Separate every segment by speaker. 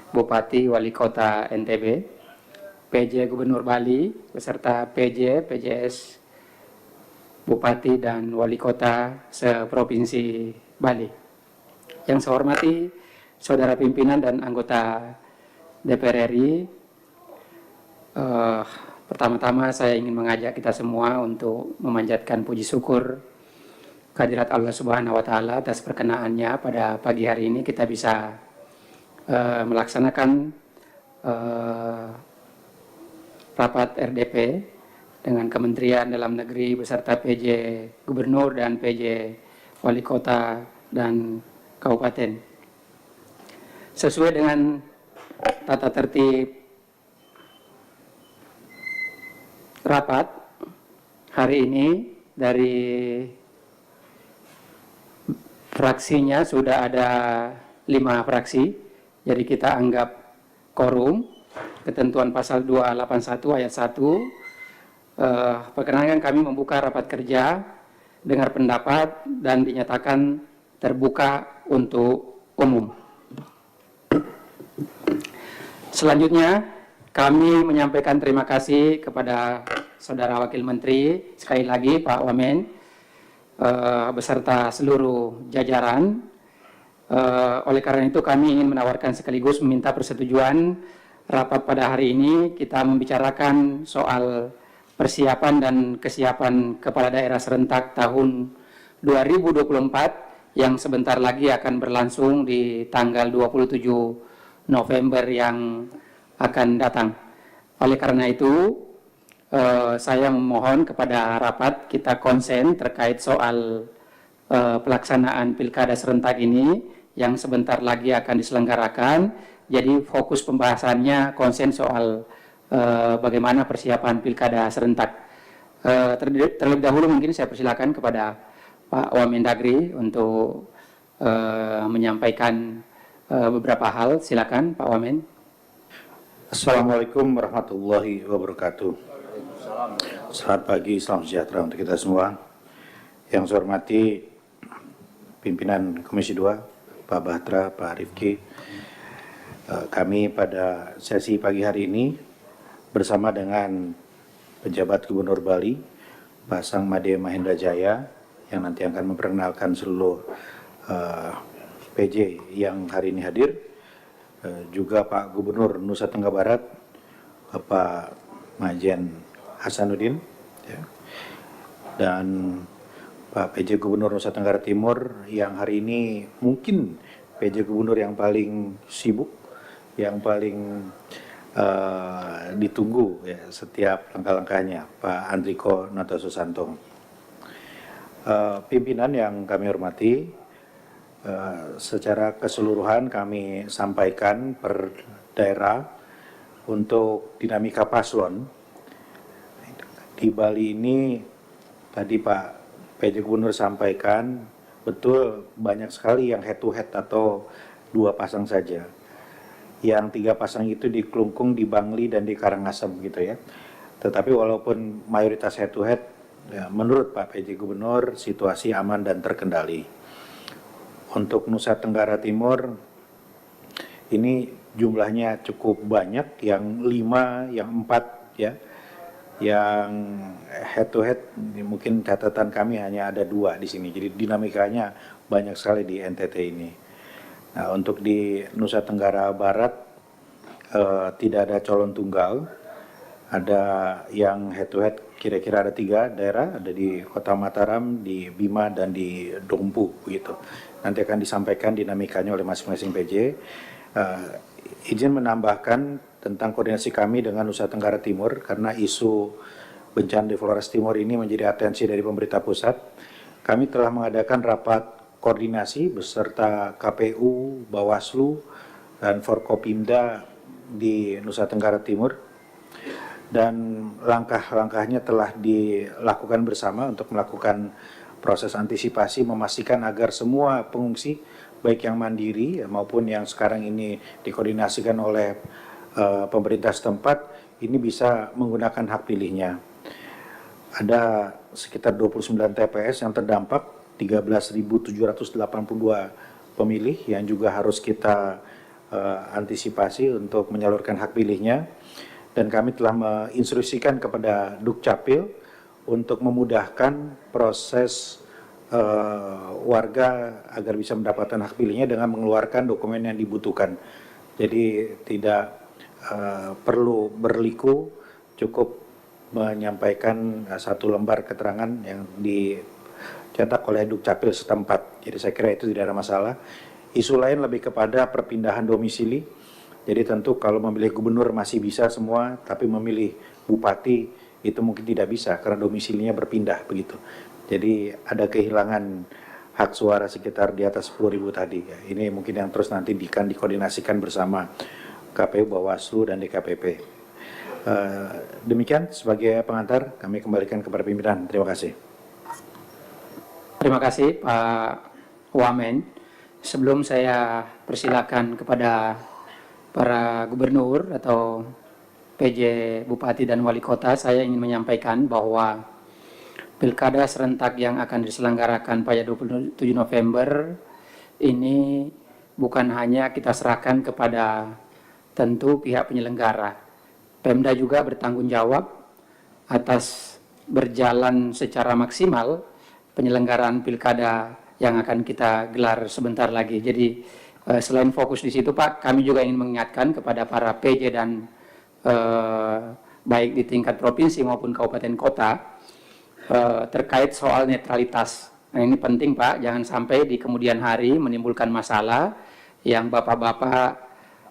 Speaker 1: Bupati Wali Kota NTB, PJ Gubernur Bali, beserta PJ, PJS Bupati dan Wali Kota seprovinsi Bali. Yang saya hormati saudara pimpinan dan anggota DPR RI, pertama-tama saya ingin mengajak kita semua untuk memanjatkan puji syukur kehadirat Allah Subhanahu wa Ta'ala atas perkenaannya pada pagi hari ini kita bisa melaksanakan rapat RDP dengan Kementerian Dalam Negeri beserta PJ Gubernur dan PJ Wali Kota dan Kabupaten. Sesuai dengan tata tertib rapat hari ini, dari fraksinya sudah ada 5 fraksi, jadi kita anggap quorum. Ketentuan pasal 281 ayat 1, perkenankan kami membuka rapat kerja, dengar pendapat dan dinyatakan terbuka untuk umum. Selanjutnya kami menyampaikan terima kasih kepada Saudara Wakil Menteri, sekali lagi Pak Wamen, beserta seluruh jajaran. Oleh karena itu kami ingin menawarkan sekaligus meminta persetujuan rapat pada hari ini. Kita membicarakan soal persiapan dan kesiapan kepala daerah serentak tahun 2024 yang sebentar lagi akan berlangsung di tanggal 27 November yang akan datang. Oleh karena itu, saya memohon kepada rapat kita konsen terkait soal pelaksanaan pilkada serentak ini yang sebentar lagi akan diselenggarakan. Jadi fokus pembahasannya konsen soal bagaimana persiapan pilkada serentak. Terlebih dahulu mungkin saya persilakan kepada Pak Wamendagri untuk menyampaikan beberapa hal. Silakan Pak Wamen.
Speaker 2: Assalamualaikum warahmatullahi wabarakatuh. Selamat pagi, salam sejahtera untuk kita semua. Yang saya hormati pimpinan Komisi 2, Pak Bahtera, Pak Rifki. Kami pada sesi pagi hari ini bersama dengan penjabat Gubernur Bali, Pak Sang Made Mahendra Jaya, yang nanti akan memperkenalkan seluruh PJ yang hari ini hadir, juga Pak Gubernur Nusa Tenggara Barat, Bapak Majen Hasanuddin, ya, dan Pak PJ Gubernur Nusa Tenggara Timur yang hari ini mungkin PJ Gubernur yang paling sibuk, yang paling ditunggu ya, setiap langkah-langkahnya, Pak Andriko Noto Susanto. Pimpinan yang kami hormati, secara keseluruhan kami sampaikan per daerah untuk dinamika paslon. Di Bali ini tadi Pak PJ Gubernur sampaikan, betul banyak sekali yang head to head atau 2 pasang saja. Yang 3 pasang itu di Klungkung, di Bangli, dan di Karangasem gitu ya. Tetapi walaupun mayoritas head to head, ya, menurut Pak PJ Gubernur situasi aman dan terkendali. Untuk Nusa Tenggara Timur ini jumlahnya cukup banyak, yang 5, yang 4 ya. Yang head to head mungkin catatan kami hanya ada 2 di sini. Jadi dinamikanya banyak sekali di NTT ini. Nah, untuk di Nusa Tenggara Barat tidak ada calon tunggal. Ada yang head to head kira-kira ada 3 daerah, ada di Kota Mataram, di Bima, dan di Dompu begitu. Nanti akan disampaikan dinamikanya oleh masing-masing PJ. Izin menambahkan tentang koordinasi kami dengan Nusa Tenggara Timur, karena isu bencana di Flores Timur ini menjadi atensi dari pemerintah pusat. Kami telah mengadakan rapat koordinasi beserta KPU, Bawaslu, dan Forkopimda di Nusa Tenggara Timur. Dan langkah-langkahnya telah dilakukan bersama untuk melakukan proses antisipasi, memastikan agar semua pengungsi, baik yang mandiri maupun yang sekarang ini dikoordinasikan oleh pemerintah setempat, ini bisa menggunakan hak pilihnya. Ada sekitar 29 TPS yang terdampak, 13.782 pemilih yang juga harus kita antisipasi untuk menyalurkan hak pilihnya, dan kami telah menginstruksikan kepada Dukcapil untuk memudahkan proses warga agar bisa mendapatkan hak pilihnya dengan mengeluarkan dokumen yang dibutuhkan. Jadi tidak perlu berliku, cukup menyampaikan satu lembar keterangan yang dicetak oleh Dukcapil setempat. Jadi saya kira itu tidak ada masalah. Isu lain lebih kepada perpindahan domisili. Jadi tentu kalau memilih gubernur masih bisa semua, tapi memilih bupati itu mungkin tidak bisa karena domisilinya berpindah begitu. Jadi ada kehilangan hak suara sekitar di atas 10.000 tadi. Ini mungkin yang terus nanti akan dikoordinasikan bersama KPU, Bawaslu, dan DKPP. Demikian sebagai pengantar, kami kembalikan kepada pimpinan. Terima kasih.
Speaker 1: Terima kasih Pak Wamen. Sebelum saya persilakan kepada para gubernur atau PJ Bupati dan Wali Kota, saya ingin menyampaikan bahwa Pilkada serentak yang akan diselenggarakan pada 27 November ini bukan hanya kita serahkan kepada tentu pihak penyelenggara. Pemda juga bertanggung jawab atas berjalan secara maksimal penyelenggaraan pilkada yang akan kita gelar sebentar lagi. Jadi selain fokus di situ Pak, kami juga ingin mengingatkan kepada para PJ dan baik di tingkat provinsi maupun kabupaten kota terkait soal netralitas. Nah, ini penting Pak, jangan sampai di kemudian hari menimbulkan masalah yang bapak-bapak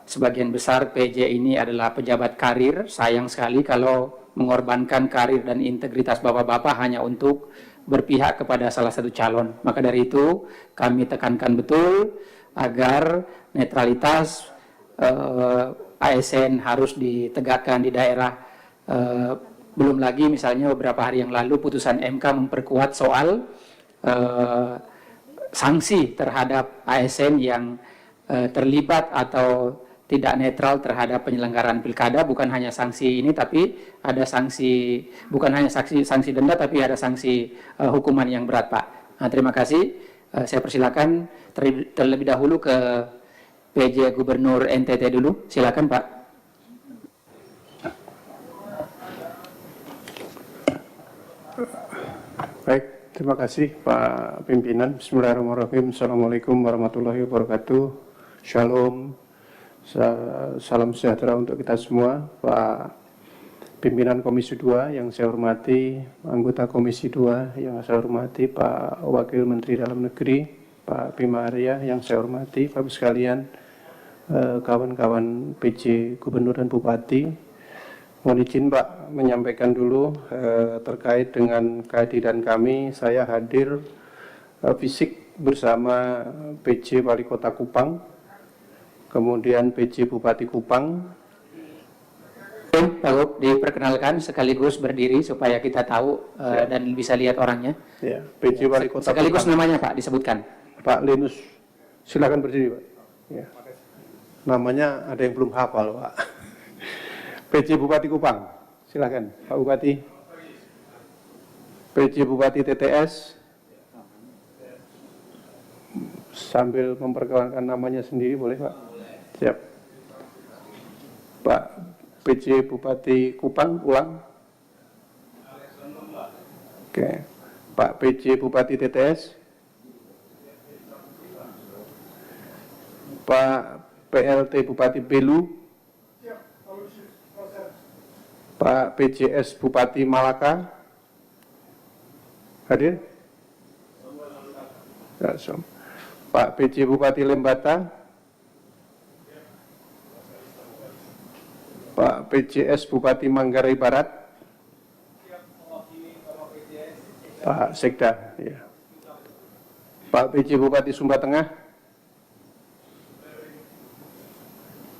Speaker 1: sebagian besar PJ ini adalah pejabat karir. Sayang sekali kalau mengorbankan karir dan integritas bapak-bapak hanya untuk berpihak kepada salah satu calon. Maka dari itu kami tekankan betul agar netralitas ASN harus ditegakkan di daerah. Belum lagi misalnya beberapa hari yang lalu putusan MK memperkuat soal sanksi terhadap ASN yang terlibat atau tidak netral terhadap penyelenggaraan pilkada. Bukan hanya sanksi ini, tapi ada sanksi, bukan hanya sanksi denda, tapi ada sanksi hukuman yang berat Pak. Nah, terima kasih. Saya persilakan terlebih dahulu ke PJ Gubernur NTT dulu. Silakan Pak.
Speaker 3: Baik, terima kasih Pak Pimpinan. Bismillahirrahmanirrahim. Assalamualaikum warahmatullahi wabarakatuh. Shalom. Salam sejahtera untuk kita semua. Pak Pimpinan Komisi 2 yang saya hormati, anggota Komisi 2 yang saya hormati, Pak Wakil Menteri Dalam Negeri, Pak Bima Arya yang saya hormati, Bapak sekalian, kawan-kawan PJ Gubernur dan Bupati. Mohon izin Pak menyampaikan dulu terkait dengan kehadiran kami. Saya hadir fisik bersama PJ Wali Kota Kupang, kemudian PJ Bupati Kupang.
Speaker 1: Pak, diperkenalkan sekaligus berdiri supaya kita tahu dan bisa lihat orangnya.
Speaker 3: Ya, PJ Wali Kota
Speaker 1: sekaligus
Speaker 3: Kupang.
Speaker 1: Namanya Pak disebutkan.
Speaker 3: Pak Linus, silakan berdiri Pak. Ya. Namanya ada yang belum hafal Pak. PJ Bupati Kupang, silakan Pak Bupati. PJ Bupati TTS, sambil memperkenalkan namanya sendiri boleh Pak? Siap. Pak PJ Bupati Kupang, ulang. Oke. Pak PJ Bupati TTS. Pak PLT Bupati Belu. Pak PJS Bupati Malaka. Hadir? Ya, Pak PJ Bupati Lembata. Pak PJS Bupati Manggarai Barat. Pak Sekda. Ya. Pak PJ Bupati Sumba Tengah.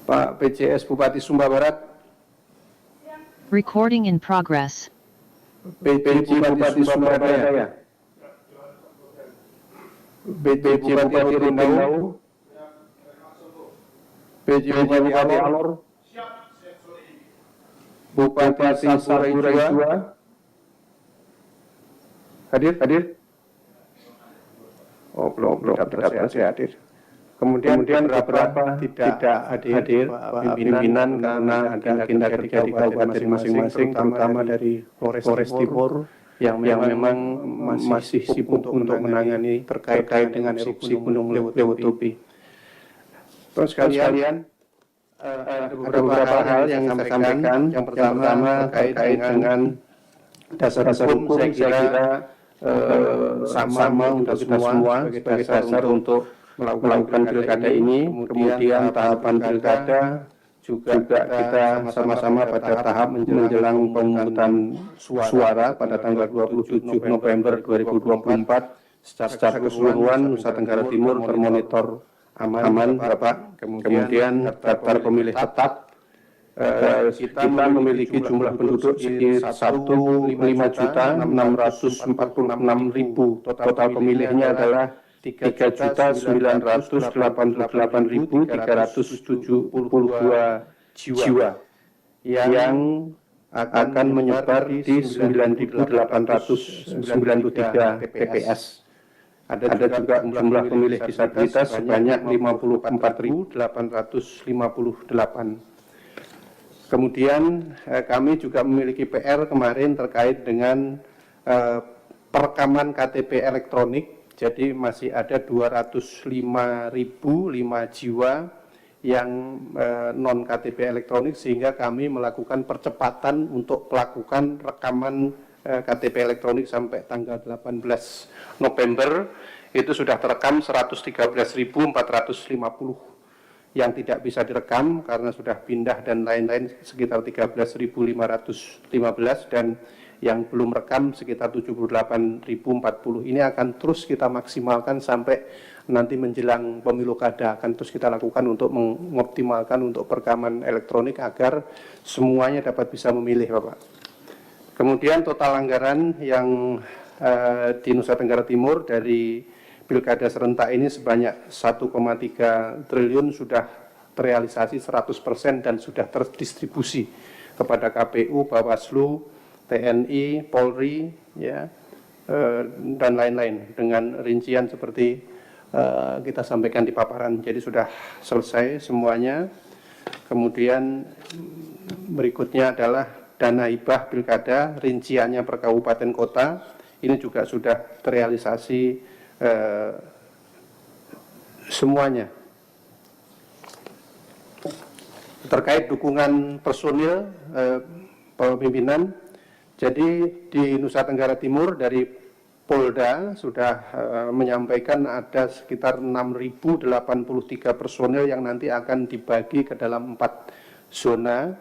Speaker 3: Pak PJS Bupati Sumba Barat.
Speaker 4: Recording in progress.
Speaker 3: PJ Bupati Sumba Daya. PJ Bupati Rindau. PJ Bupati Alor. Bupati Saburai Jua. Hadir? Oh, belum saya hadir. Kemudian beberapa tidak hadir Pak Pimpinan karena ada agenda kerja di kabupaten masing-masing, terutama dari Polres Timur yang memang masih sibuk untuk menangani terkait dengan erupsi Gunung Lewotopi. Terus sekalian, ada beberapa hal yang ingin saya sampaikan. Yang pertama terkait dengan dasar-dasar hukum, saya kira sama untuk kita semua sebagai dasar untuk melakukan pilkada ini. Kemudian tahapan pilkada juga kita sama-sama pada tahap menjelang pemungutan suara pada tanggal 27 November 2024. Secara keseluruhan Nusa Tenggara Timur termonitor aman, Bapak. Kemudian daftar pemilih tetap, kita memiliki jumlah penduduk sekitar 1.5.646.000. Total pemilihnya adalah 3.988.372 jiwa yang akan menyebar di 9.893 TPS. Ada juga jumlah pemilih disabilitas sebanyak 54.858. Kemudian kami juga memiliki PR kemarin terkait dengan perekaman KTP elektronik. Jadi masih ada 205.005 jiwa yang non KTP elektronik, sehingga kami melakukan percepatan untuk melakukan rekaman KTP elektronik sampai tanggal 18 November. Itu sudah terekam 113.450 yang tidak bisa direkam karena sudah pindah dan lain-lain sekitar 13.515, dan yang belum rekam sekitar 78.040. Ini akan terus kita maksimalkan sampai nanti menjelang pemilu kada, akan terus kita lakukan untuk mengoptimalkan untuk perekaman elektronik agar semuanya dapat bisa memilih, Bapak. Kemudian total anggaran yang di Nusa Tenggara Timur dari pilkada serentak ini sebanyak 1,3 triliun sudah terrealisasi 100% dan sudah terdistribusi kepada KPU, Bawaslu, TNI, Polri, ya, dan lain-lain dengan rincian seperti kita sampaikan di paparan. Jadi sudah selesai semuanya. Kemudian berikutnya adalah dana hibah pilkada, rinciannya per kabupaten kota. Ini juga sudah terrealisasi semuanya. Terkait dukungan personil pimpinan, jadi di Nusa Tenggara Timur dari Polda sudah menyampaikan ada sekitar 6.083 personil yang nanti akan dibagi ke dalam 4 zona.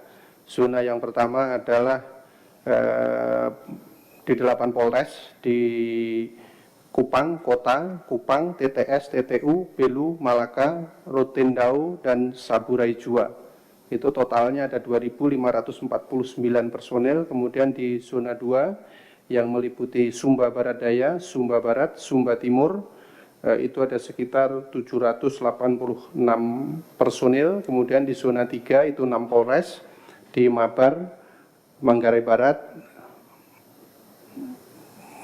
Speaker 3: Zona yang pertama adalah di 8 Polres, di Kupang Kota, Kupang, TTS, TTU, Belu, Malaka, Rotendau, dan Saburai Jua. Itu totalnya ada 2.549 personel. Kemudian di zona 2 yang meliputi Sumba Barat Daya, Sumba Barat, Sumba Timur, itu ada sekitar 786 personil. Kemudian di zona 3 itu 6 Polres, di Mabar, Manggarai Barat,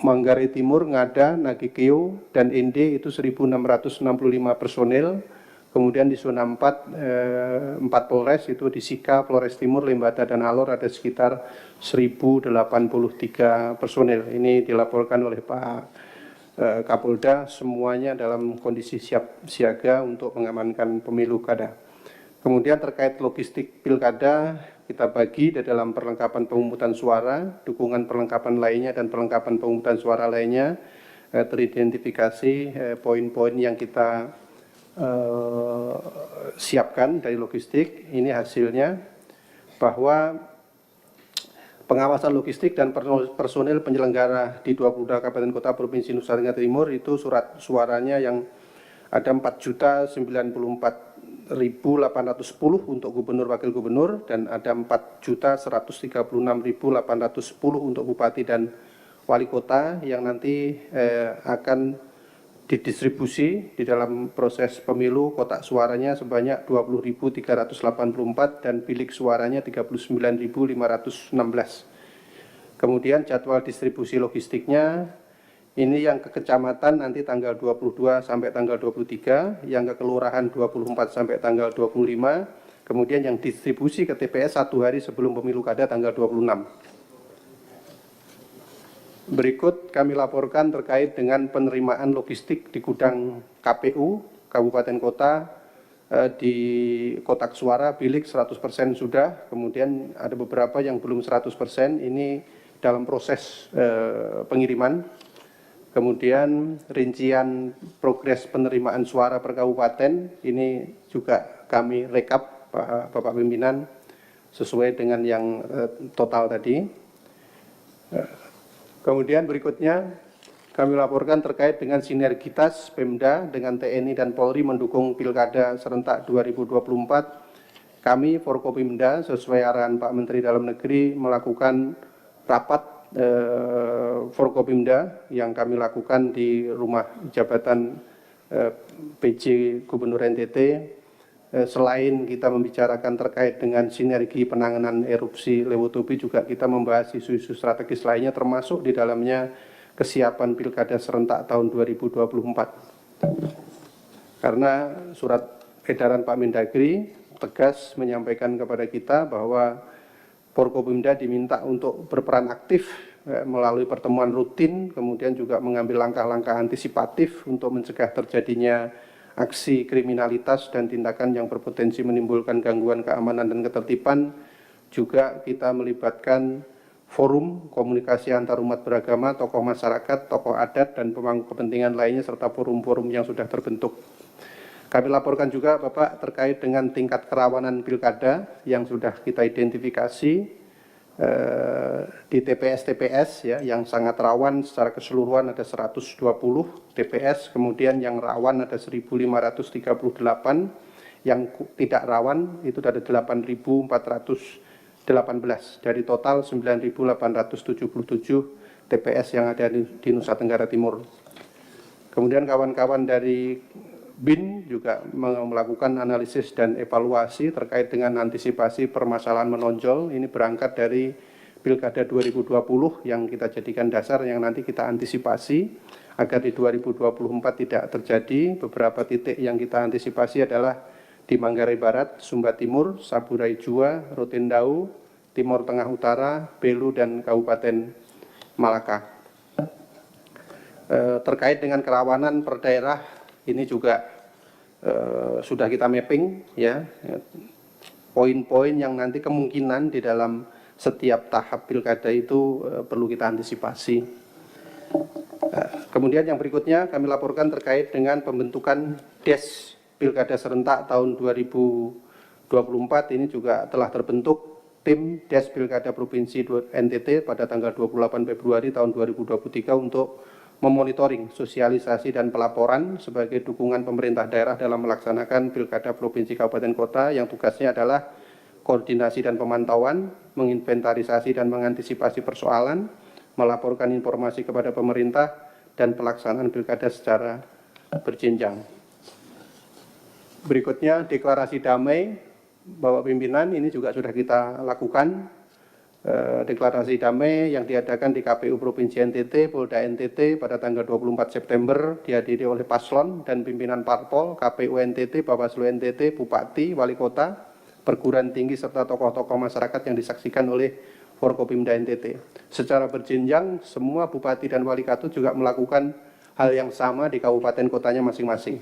Speaker 3: Manggarai Timur, Ngada, Nagekeo, dan Ende itu 1.665 personil. Kemudian di zona 4 Polres itu di Sika, Flores Timur, Lembata, dan Alor ada sekitar 1.083 personil. Ini dilaporkan oleh Pak Kapolda, semuanya dalam kondisi siap siaga untuk mengamankan pemilu kada. Kemudian terkait logistik pilkada, kita bagi di dalam perlengkapan pemungutan suara, dukungan perlengkapan lainnya dan perlengkapan pemungutan suara lainnya, teridentifikasi poin-poin yang kita siapkan dari logistik. Ini hasilnya bahwa pengawasan logistik dan personil penyelenggara di 22 kabupaten kota provinsi Nusa Tenggara Timur itu surat suaranya yang ada 4.094.810 untuk gubernur wakil gubernur dan ada 4.136.810 untuk bupati dan wali kota yang nanti akan didistribusi di dalam proses pemilu. Kotak suaranya sebanyak 20.384 dan bilik suaranya 39.516. Kemudian jadwal distribusi logistiknya Ini yang ke kecamatan nanti tanggal 22 sampai tanggal 23, yang ke kelurahan 24 sampai tanggal 25, kemudian yang distribusi ke TPS 1 hari sebelum pemilu kada tanggal 26. Berikut kami laporkan terkait dengan penerimaan logistik di gudang KPU Kabupaten Kota di kotak suara bilik 100% sudah, kemudian ada beberapa yang belum 100%, ini dalam proses pengiriman. Kemudian rincian progres penerimaan suara per kabupaten ini juga kami rekap Bapak Pimpinan sesuai dengan yang total tadi. Kemudian berikutnya kami laporkan terkait dengan sinergitas Pemda dengan TNI dan Polri mendukung Pilkada serentak 2024. Kami Forkopimda sesuai arahan Pak Menteri Dalam Negeri melakukan rapat Forkopimda yang kami lakukan di rumah jabatan PJ Gubernur NTT. Selain kita membicarakan terkait dengan sinergi penanganan erupsi Lewotobi, juga kita membahas isu-isu strategis lainnya termasuk di dalamnya kesiapan Pilkada serentak tahun 2024. Karena surat edaran Pak Mendagri tegas menyampaikan kepada kita bahwa Forkopimda diminta untuk berperan aktif melalui pertemuan rutin, kemudian juga mengambil langkah-langkah antisipatif untuk mencegah terjadinya aksi kriminalitas dan tindakan yang berpotensi menimbulkan gangguan keamanan dan ketertiban. Juga kita melibatkan forum komunikasi antar umat beragama, tokoh masyarakat, tokoh adat, dan pemangku kepentingan lainnya, serta forum-forum yang sudah terbentuk. Kami laporkan juga Bapak terkait dengan tingkat kerawanan pilkada yang sudah kita identifikasi di TPS-TPS ya, yang sangat rawan secara keseluruhan ada 120 TPS, kemudian yang rawan ada 1.538, yang tidak rawan itu ada 8.418 dari total 9.877 TPS yang ada di Nusa Tenggara Timur. Kemudian kawan-kawan dari BIN juga melakukan analisis dan evaluasi terkait dengan antisipasi permasalahan menonjol. Ini berangkat dari Pilkada 2020 yang kita jadikan dasar, yang nanti kita antisipasi agar di 2024 tidak terjadi. Beberapa titik yang kita antisipasi adalah di Manggarai Barat, Sumba Timur, Saburai Jua, Rotendau, Timur Tengah Utara, Belu, dan Kabupaten Malaka. Terkait dengan kerawanan per daerah, ini juga sudah kita mapping ya, poin-poin yang nanti kemungkinan di dalam setiap tahap pilkada itu perlu kita antisipasi. Kemudian yang berikutnya kami laporkan terkait dengan pembentukan DES Pilkada Serentak tahun 2024. Ini juga telah terbentuk tim DES Pilkada Provinsi NTT pada tanggal 28 Februari tahun 2023 untuk memonitoring sosialisasi dan pelaporan sebagai dukungan pemerintah daerah dalam melaksanakan Pilkada Provinsi Kabupaten Kota, yang tugasnya adalah koordinasi dan pemantauan, menginventarisasi dan mengantisipasi persoalan, melaporkan informasi kepada pemerintah, dan pelaksanaan pilkada secara berjenjang. Berikutnya deklarasi damai, Bapak Pimpinan, ini juga sudah kita lakukan. Deklarasi damai yang diadakan di KPU Provinsi NTT, Polda NTT pada tanggal 24 September dihadiri oleh paslon dan pimpinan parpol, KPU NTT, Bawaslu NTT, Bupati, Wali Kota, perguruan tinggi, serta tokoh-tokoh masyarakat yang disaksikan oleh Forkopimda NTT. Secara berjenjang, semua bupati dan wali kota juga melakukan hal yang sama di kabupaten kotanya masing-masing.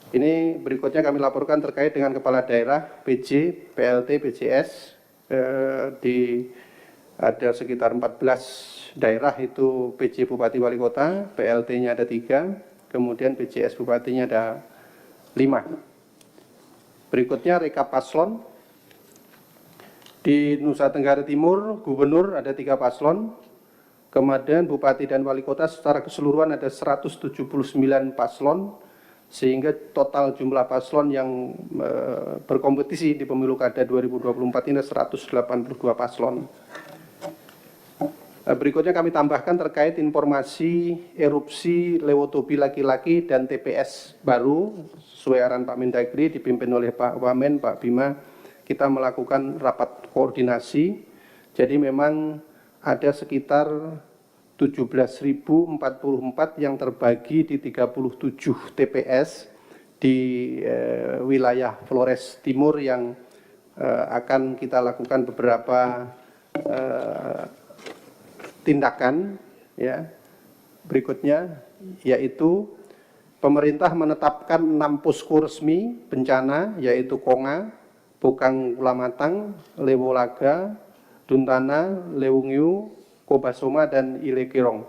Speaker 3: Ini berikutnya kami laporkan terkait dengan kepala daerah, PJ, PLT, PJS. Ada sekitar 14 daerah itu PJ Bupati Wali Kota, PLT-nya ada 3, kemudian PJS Bupatinya ada 5. Berikutnya rekap paslon. Di Nusa Tenggara Timur, Gubernur ada 3 paslon, kemudian Bupati dan Wali Kota secara keseluruhan ada 179 paslon, sehingga total jumlah paslon yang berkompetisi di pemilu kada 2024 ini 182 paslon. Berikutnya kami tambahkan terkait informasi erupsi Lewotobi laki-laki dan TPS baru sesuai arahan Pak Mendagri dipimpin oleh Pak Wamen, Pak Bima. Kita melakukan rapat koordinasi. Jadi memang ada sekitar 17.044 yang terbagi di 37 TPS di wilayah Flores Timur yang akan kita lakukan beberapa tindakan ya. Berikutnya yaitu pemerintah menetapkan 6 posko resmi bencana yaitu Konga, Bokang Kulamatang, Lewolaga, Duntana, Lewungyu, Kobasoma, dan Ilekirong.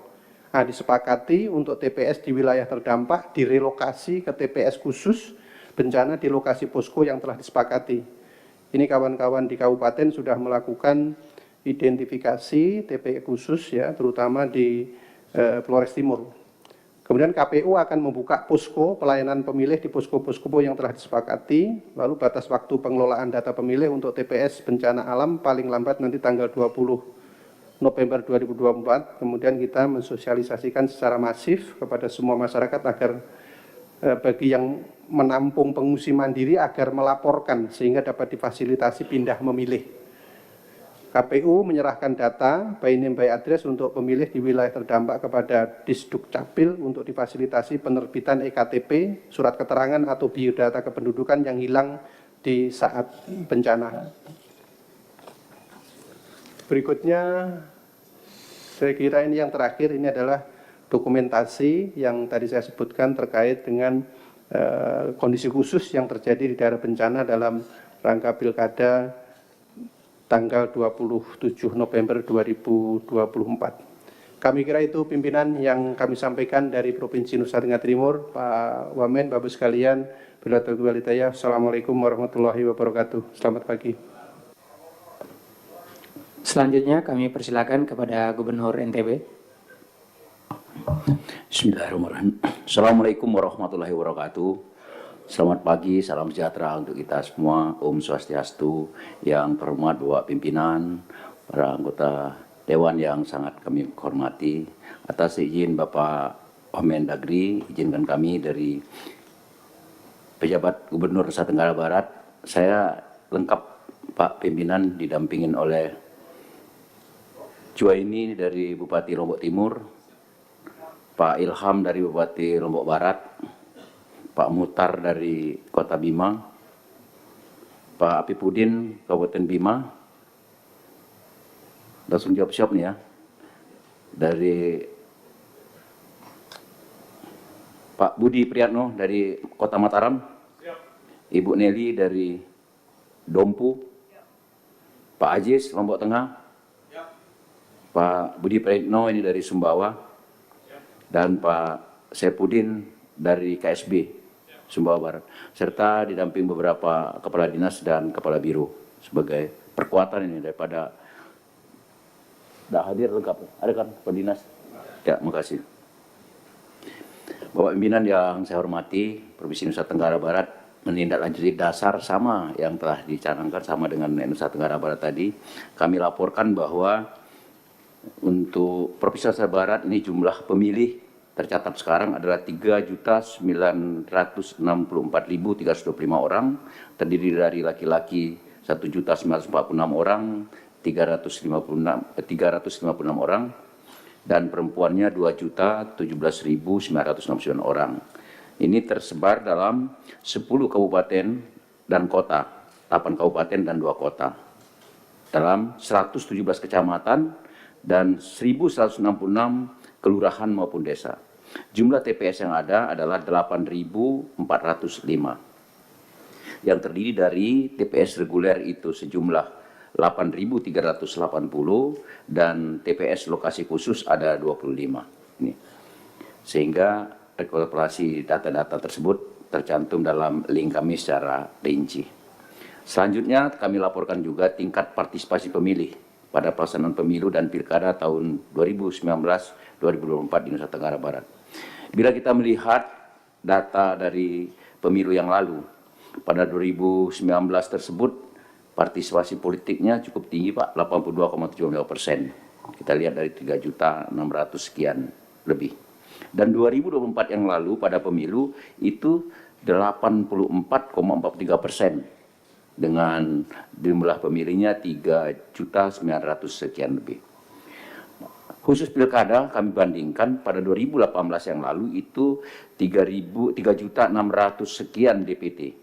Speaker 3: Nah, disepakati untuk TPS di wilayah terdampak direlokasi ke TPS khusus bencana di lokasi posko yang telah disepakati. Ini kawan-kawan di kabupaten sudah melakukan identifikasi TPS khusus ya, terutama di Flores Timur. Kemudian KPU akan membuka posko pelayanan pemilih di posko-posko yang telah disepakati, lalu batas waktu pengelolaan data pemilih untuk TPS bencana alam paling lambat nanti tanggal 20 November 2024. Kemudian kita mensosialisasikan secara masif kepada semua masyarakat agar bagi yang menampung pengungsi mandiri agar melaporkan sehingga dapat difasilitasi pindah memilih. KPU menyerahkan data by name by address untuk pemilih di wilayah terdampak kepada Disduk Capil untuk difasilitasi penerbitan EKTP, surat keterangan atau biodata kependudukan yang hilang di saat bencana. Berikutnya, saya kira ini yang terakhir, ini adalah dokumentasi yang tadi saya sebutkan terkait dengan kondisi khusus yang terjadi di daerah bencana dalam rangka pilkada tanggal 27 November 2024. Kami kira itu pimpinan yang kami sampaikan dari Provinsi Nusa Tenggara Timur. Pak Wamen, Bapak sekalian, Assalamualaikum warahmatullahi wabarakatuh. Selamat pagi.
Speaker 1: Selanjutnya kami persilakan kepada Gubernur NTB.
Speaker 4: Bismillahirrahmanirrahim. Assalamualaikum warahmatullahi wabarakatuh. Selamat pagi, salam sejahtera untuk kita semua. Om Swastiastu. Yang terhormat Bapak Pimpinan, para anggota Dewan yang sangat kami hormati. Atas izin Bapak Wamendagri, izinkan kami dari pejabat Gubernur Nusa Tenggara Barat, saya lengkap Pak Pimpinan didampingin oleh Juwaini dari Bupati Lombok Timur, Pak Ilham dari Bupati Lombok Barat, Pak Mutar dari Kota Bima, Pak Apipudin Kabupaten Bima, langsung jawab nih ya, dari Pak Budi Priyatno dari Kota Mataram, Ibu Nelly dari Dompu, Pak Ajis Lombok Tengah, Pak Budi Priyatno ini dari Sumbawa, dan Pak Sepudin dari KSB Sumbawa Barat, serta didamping beberapa kepala dinas dan kepala biro sebagai perkuatan ini daripada dah hadir lengkap. Ada kan kepala dinas? Ya, makasih. Bapak pimpinan yang saya hormati, Provinsi Nusa Tenggara Barat menindaklanjuti dasar sama yang telah dicanangkan sama dengan Nusa Tenggara Barat tadi. Kami laporkan bahwa untuk Provinsi Nusa Tenggara Barat ini jumlah pemilih tercatat sekarang adalah 3.964.325 orang, terdiri dari laki-laki 1.946 orang, 356 orang, dan perempuannya 2.017.969 orang. Ini tersebar dalam 10 kabupaten dan kota, 8 kabupaten dan 2 kota, dalam 117 kecamatan dan 1.166 kelurahan maupun desa. Jumlah TPS yang ada adalah 8.405. Yang terdiri dari TPS reguler itu sejumlah 8.380 dan TPS lokasi khusus ada 25. Ini. Sehingga rekapitulasi data-data tersebut tercantum dalam link kami secara rinci. Selanjutnya kami laporkan juga tingkat partisipasi pemilih pada pelaksanaan pemilu dan pilkada tahun 2019-2024 di Nusa Tenggara Barat. Bila kita melihat data dari pemilu yang lalu, pada 2019 tersebut partisipasi politiknya cukup tinggi Pak, 82,75%. Kita lihat dari 3.600.000 sekian lebih. Dan 2024 yang lalu pada pemilu itu 84,43%. Dengan jumlah pemilihnya 3.900.000 sekian lebih. Khusus pilkada kami bandingkan pada 2018 yang lalu itu 3.600 sekian DPT.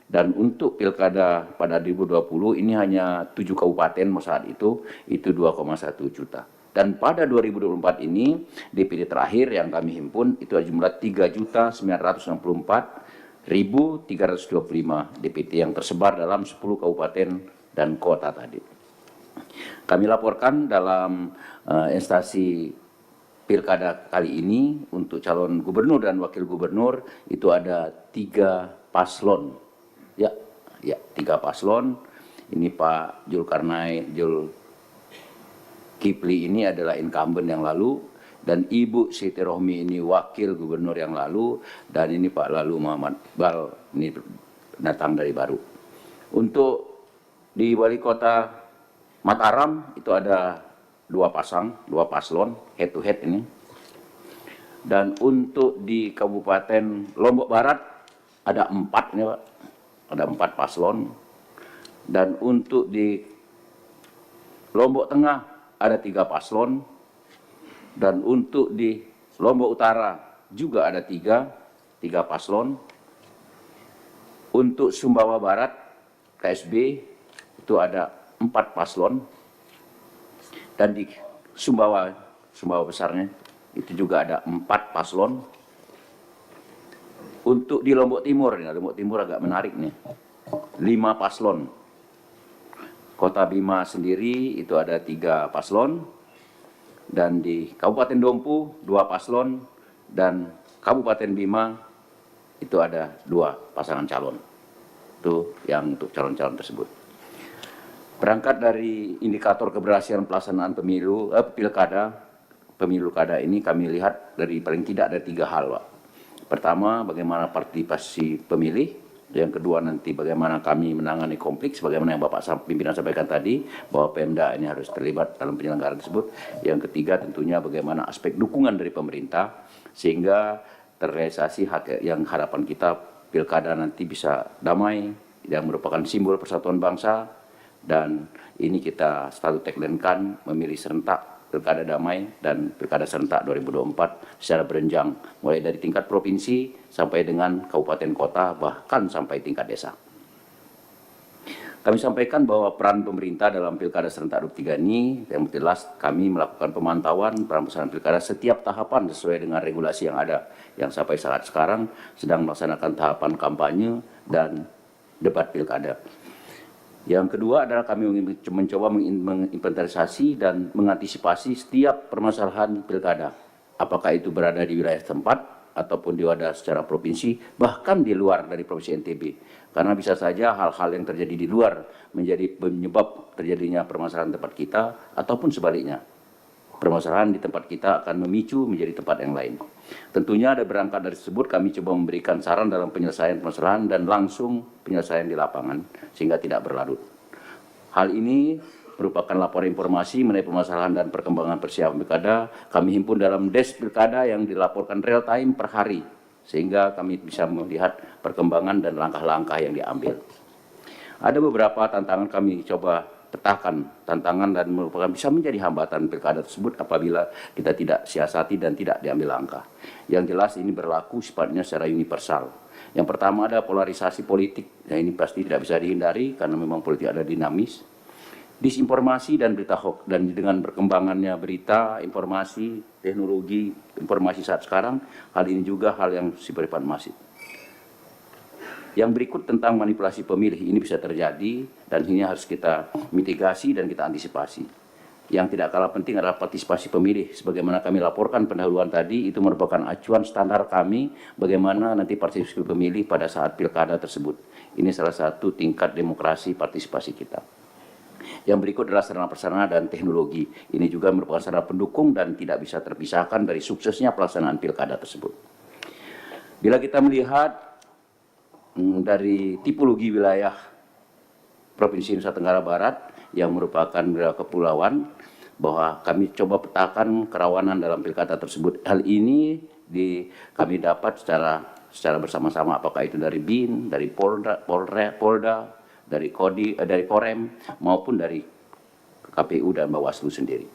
Speaker 4: Dan untuk pilkada pada 2020 ini hanya 7 kabupaten saat itu 2,1 juta. Dan pada 2024 ini DPT terakhir yang kami himpun itu jumlah 3.964.325 DPT yang tersebar dalam 10 kabupaten dan kota tadi. Kami laporkan dalam instansi pilkada kali ini untuk calon gubernur dan wakil gubernur itu ada 3 paslon. Ya, 3 paslon. Ini Pak Zulkifli ini adalah incumbent yang lalu, dan Ibu Siti Rohmi ini wakil gubernur yang lalu, dan ini Pak Lalu Muhammad Iqbal ini datang dari baru. Untuk di wali kota Mataram itu ada 2 paslon head to head ini. Dan untuk di Kabupaten Lombok Barat ada 4 ini Pak, ada 4 paslon. Dan untuk di Lombok Tengah ada 3 paslon. Dan untuk di Lombok Utara juga ada 3 paslon. Untuk Sumbawa Barat KSB itu ada 4 paslon. Dan di Sumbawa besarnya itu juga ada 4 paslon. Untuk di Lombok Timur agak menarik nih, 5 paslon. Kota Bima sendiri itu ada 3 paslon, dan di Kabupaten Dompu 2 paslon, dan Kabupaten Bima itu ada 2 pasangan calon. Itu yang untuk calon-calon tersebut. Berangkat dari indikator keberhasilan pelaksanaan pemilu kada ini kami lihat dari paling tidak ada 3 hal, Pak. Pertama, bagaimana partisipasi pemilih. Yang kedua, nanti bagaimana kami menangani konflik, sebagaimana yang Bapak pimpinan sampaikan tadi, bahwa Pemda ini harus terlibat dalam penyelenggaraan tersebut. Yang ketiga, tentunya bagaimana aspek dukungan dari pemerintah, sehingga terrealisasi yang harapan kita pilkada nanti bisa damai, yang merupakan simbol persatuan bangsa. Dan ini kita selalu tagline-kan, memilih serentak, pilkada damai, dan pilkada serentak 2024 secara berenjang, mulai dari tingkat provinsi sampai dengan kabupaten kota, bahkan sampai tingkat desa. Kami sampaikan bahwa peran pemerintah dalam pilkada serentak 2023 ini, yang jelas kami melakukan pemantauan pelaksanaan pilkada setiap tahapan sesuai dengan regulasi yang ada, yang sampai saat sekarang sedang melaksanakan tahapan kampanye dan debat pilkada. Yang kedua adalah kami mencoba menginventarisasi dan mengantisipasi setiap permasalahan pilkada. Apakah itu berada di wilayah tempat ataupun di wadah secara provinsi, bahkan di luar dari Provinsi NTB. Karena bisa saja hal-hal yang terjadi di luar menjadi penyebab terjadinya permasalahan tempat kita, ataupun sebaliknya. Permasalahan di tempat kita akan memicu menjadi tempat yang lain. Tentunya ada berangkat dari tersebut kami coba memberikan saran dalam penyelesaian permasalahan dan langsung penyelesaian di lapangan sehingga tidak berlarut. Hal ini merupakan laporan informasi mengenai permasalahan dan perkembangan persiapan pilkada kami himpun dalam desk pilkada yang dilaporkan real time per hari sehingga kami bisa melihat perkembangan dan langkah-langkah yang diambil. Ada beberapa tantangan kami coba petakan tantangan dan merupakan bisa menjadi hambatan pilkada tersebut apabila kita tidak siasati dan tidak diambil langkah. Yang jelas ini berlaku sifatnya secara universal. Yang pertama ada polarisasi politik. Nah, ini pasti tidak bisa dihindari karena memang politik ada dinamis. Disinformasi dan berita hoax, dan dengan berkembangannya berita, informasi, teknologi, informasi saat sekarang, hal ini juga hal yang bersifat masif. Yang berikut tentang manipulasi pemilih, ini bisa terjadi dan ini harus kita mitigasi dan kita antisipasi. Yang tidak kalah penting adalah partisipasi pemilih. Sebagaimana kami laporkan pendahuluan tadi, itu merupakan acuan standar kami bagaimana nanti partisipasi pemilih pada saat pilkada tersebut. Ini salah satu tingkat demokrasi partisipasi kita. Yang berikut adalah sarana prasarana dan teknologi. Ini juga merupakan sarana pendukung dan tidak bisa terpisahkan dari suksesnya pelaksanaan pilkada tersebut. Bila kita melihat dari tipologi wilayah Provinsi Nusa Tenggara Barat yang merupakan wilayah kepulauan, bahwa kami coba petakan kerawanan dalam pilkada tersebut. Hal ini kami dapat secara bersama-sama, apakah itu dari BIN, dari Polda, dari Korem maupun dari KPU dan Bawaslu sendiri.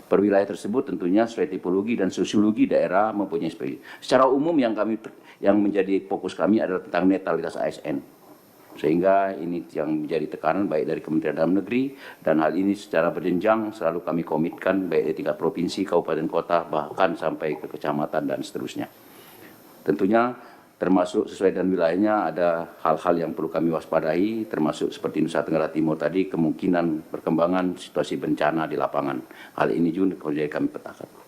Speaker 4: Per wilayah tersebut tentunya sesuai tipologi dan sosiologi daerah mempunyai spesies. Secara umum yang menjadi fokus kami adalah tentang netralitas ASN. Sehingga ini yang menjadi tekanan baik dari Kementerian Dalam Negeri, dan hal ini secara berjenjang selalu kami komitkan baik di tingkat provinsi, kabupaten, kota, bahkan sampai ke kecamatan dan seterusnya. Tentunya termasuk sesuai dengan wilayahnya ada hal-hal yang perlu kami waspadai, termasuk seperti Nusa Tenggara Timur tadi, kemungkinan perkembangan situasi bencana di lapangan. Hal ini juga kami petakan.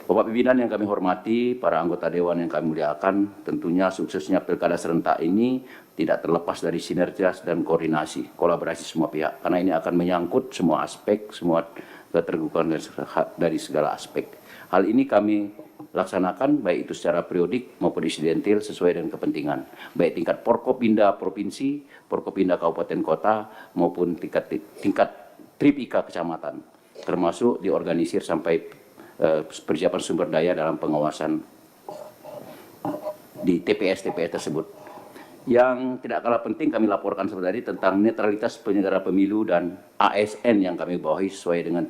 Speaker 4: Bapak pimpinan yang kami hormati, para anggota dewan yang kami muliakan, tentunya suksesnya pilkada serentak ini tidak terlepas dari sinergitas dan koordinasi, kolaborasi semua pihak, karena ini akan menyangkut semua aspek, semua keterbukaan dari segala aspek. Hal ini kami laksanakan baik itu secara periodik maupun insidentil sesuai dengan kepentingan, baik tingkat Forkopimda provinsi, Forkopimda kabupaten kota maupun tingkat Tripika kecamatan, termasuk diorganisir sampai persiapan sumber daya dalam pengawasan di TPS-TPS tersebut. Yang tidak kalah penting kami laporkan seperti tadi tentang netralitas penyelenggara pemilu dan ASN yang kami bawahi sesuai dengan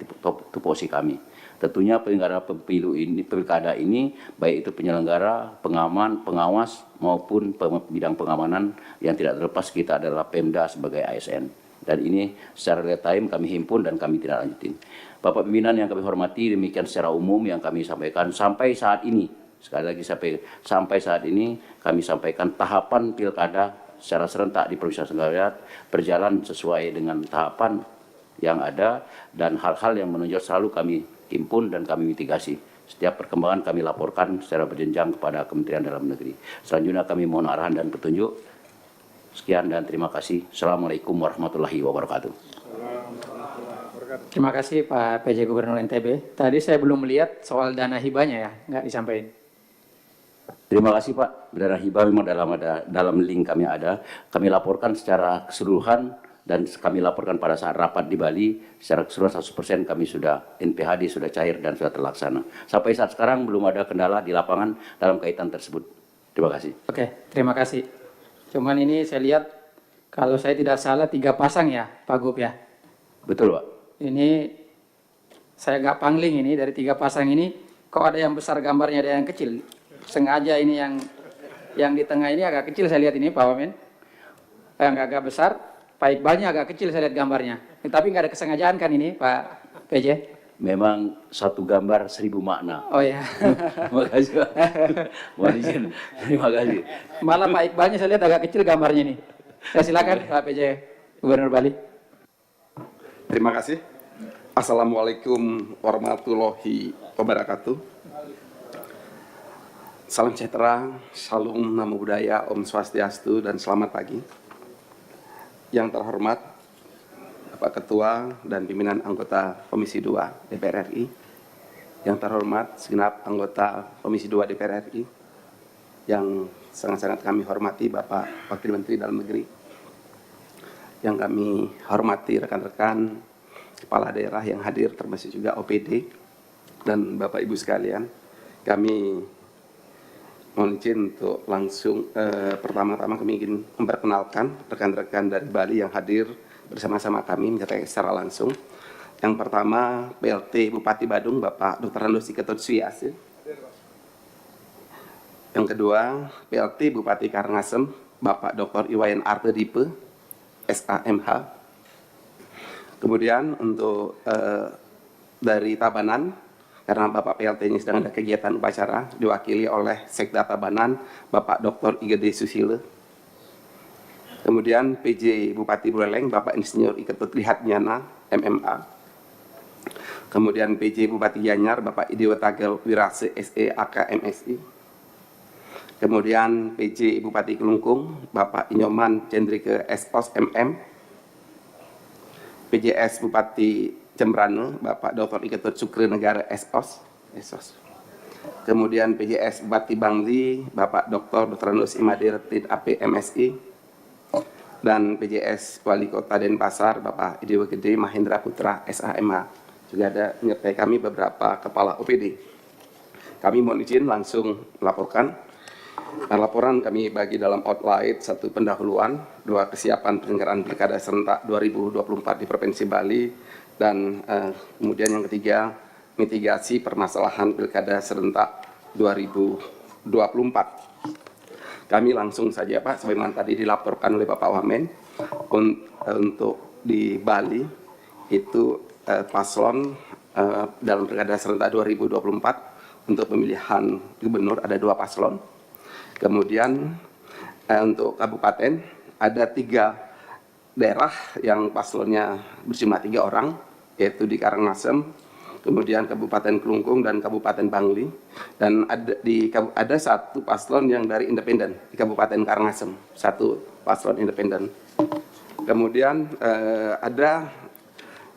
Speaker 4: tupoksi kami. Tentunya penyelenggara pemilu ini, pilkada ini, baik itu penyelenggara, pengaman, pengawas maupun bidang pengamanan, yang tidak terlepas kita adalah Pemda sebagai ASN. Dan ini secara real time kami himpun dan kami tidak lanjutin. Bapak pimpinan yang kami hormati, demikian secara umum yang kami sampaikan sampai saat ini. Sekali lagi sampai saat ini kami sampaikan tahapan pilkada secara serentak di Provinsi Nusa Tenggara Barat berjalan sesuai dengan tahapan yang ada, dan hal-hal yang menonjol selalu kami himpun dan kami mitigasi. Setiap perkembangan kami laporkan secara berjenjang kepada Kementerian Dalam Negeri. Selanjutnya kami mohon arahan dan petunjuk. Sekian dan terima kasih. Assalamualaikum warahmatullahi wabarakatuh.
Speaker 1: Terima kasih Pak PJ Gubernur NTB. Tadi saya belum melihat soal dana hibahnya ya, nggak disampaikan.
Speaker 4: Terima kasih Pak. Dana hibah memang dalam link kami ada. Kami laporkan secara keseluruhan dan kami laporkan pada saat rapat di Bali secara keseluruhan 100% kami sudah NPHD sudah cair dan sudah terlaksana. Sampai saat sekarang belum ada kendala di lapangan dalam kaitan tersebut. Terima kasih.
Speaker 1: Oke, terima kasih. Cuman ini saya lihat kalau saya tidak salah 3 pasang ya Pak Gub ya.
Speaker 4: Betul Pak.
Speaker 1: Ini saya agak pangling ini dari 3 pasang ini kok ada yang besar gambarnya, ada yang kecil. Sengaja ini yang di tengah ini agak kecil saya lihat ini Pak Wamen. Yang agak besar, Pak Iqbalnya agak kecil saya lihat gambarnya. Tapi nggak ada kesengajaan kan ini Pak PJ?
Speaker 4: Memang satu gambar 1000 makna.
Speaker 1: Oh ya.
Speaker 4: Terima kasih Pak. Mohon izin. Terima kasih.
Speaker 1: Malah Pak Iqbalnya saya lihat agak kecil gambarnya nih. Saya silakan Pak PJ Gubernur Bali.
Speaker 5: Terima kasih. Assalamualaikum warahmatullahi wabarakatuh. Salam sejahtera, salam namo buddhaya, om swastiastu, dan selamat pagi. Yang terhormat Bapak Ketua dan pimpinan anggota Komisi 2 DPR RI, yang terhormat segenap anggota Komisi 2 DPR RI, yang sangat-sangat kami hormati Bapak Wakil Menteri Dalam Negeri, yang kami hormati rekan-rekan kepala daerah yang hadir termasuk juga OPD, dan Bapak Ibu sekalian, kami mohon izin untuk langsung pertama-tama kami ingin memperkenalkan rekan-rekan dari Bali yang hadir bersama-sama kami menyampaikan secara langsung. Yang pertama PLT Bupati Badung Bapak Dr. Randosi Ketotsuyasin. Yang kedua PLT Bupati Karangasem Bapak Dr. Iwayan Artedipe SAMH. Kemudian untuk dari Tabanan, karena Bapak PLT-nya sedang ada kegiatan upacara, diwakili oleh Sekda Tabanan, Bapak Dr. Igede Susilo. Kemudian PJ Bupati Buleleng, Bapak Insinyur Iketut Lihatnyana, MMA. Kemudian PJ Bupati Gianyar, Bapak Idewa Tagel Wirase SE AK MSI. Kemudian PJ Bupati Kelungkung, Bapak Inyoman Cendrike SOS MM. PJS Bupati Jembrane, Bapak Dr. Iketut Sukri Negara SOS. Kemudian PJS Bupati Bangli, Bapak Dr. Randos Imadir Tid AP MSI. Dan PJS Wali Kota Denpasar, Bapak Idewa Gede Mahendra Putra SAMH. Juga ada menyertai kami beberapa kepala OPD. Kami mohon izin langsung melaporkan. Laporan kami bagi dalam outline, 1 pendahuluan, 2 kesiapan penyelenggaraan Pilkada serentak 2024 di Provinsi Bali, Dan kemudian yang ketiga, mitigasi permasalahan pilkada serentak 2024. Kami langsung saja Pak, sebagaimana tadi dilaporkan oleh Bapak Wamen, untuk di Bali itu paslon dalam pilkada serentak 2024 untuk pemilihan gubernur ada 2 paslon. Kemudian untuk kabupaten ada 3 daerah yang paslonnya berjumlah 3 orang, yaitu di Karangasem, kemudian Kabupaten Kelungkung dan Kabupaten Bangli, dan ada 1 paslon yang dari independen di Kabupaten Karangasem, 1 paslon independen. Kemudian ada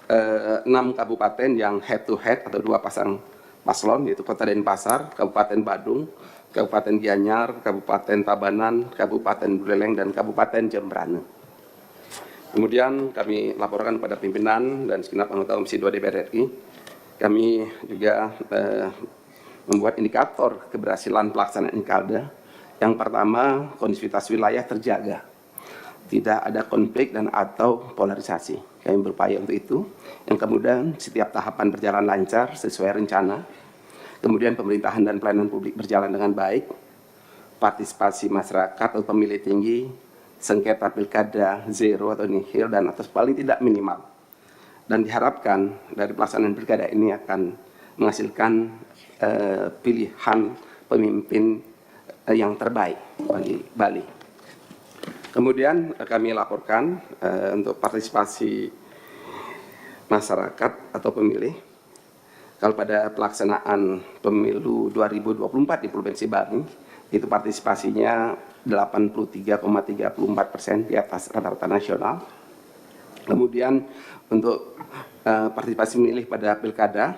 Speaker 5: 6 kabupaten yang head to head atau 2 pasang paslon, yaitu Kota Denpasar, Kabupaten Badung, Kabupaten Gianyar, Kabupaten Tabanan, Kabupaten Buleleng, dan Kabupaten Jembrane. Kemudian kami laporkan kepada pimpinan dan segenap anggota Komisi 2 DPR RI, kami juga membuat indikator keberhasilan pelaksanaan Pilkada. Yang pertama, kondusivitas wilayah terjaga. Tidak ada konflik dan atau polarisasi. Kami berupaya untuk itu. Yang kemudian, setiap tahapan berjalan lancar sesuai rencana. Kemudian pemerintahan dan pelayanan publik berjalan dengan baik. Partisipasi masyarakat atau pemilih tinggi, sengketa pilkada zero atau nihil dan atas paling tidak minimal. Dan diharapkan dari pelaksanaan pilkada ini akan menghasilkan pilihan pemimpin yang terbaik bagi Bali. Kemudian kami laporkan untuk partisipasi masyarakat atau pemilih, kalau pada pelaksanaan pemilu 2024 di Provinsi Bali, itu partisipasinya 83,34% di atas rata-rata nasional. Kemudian untuk partisipasi pemilih pada pilkada,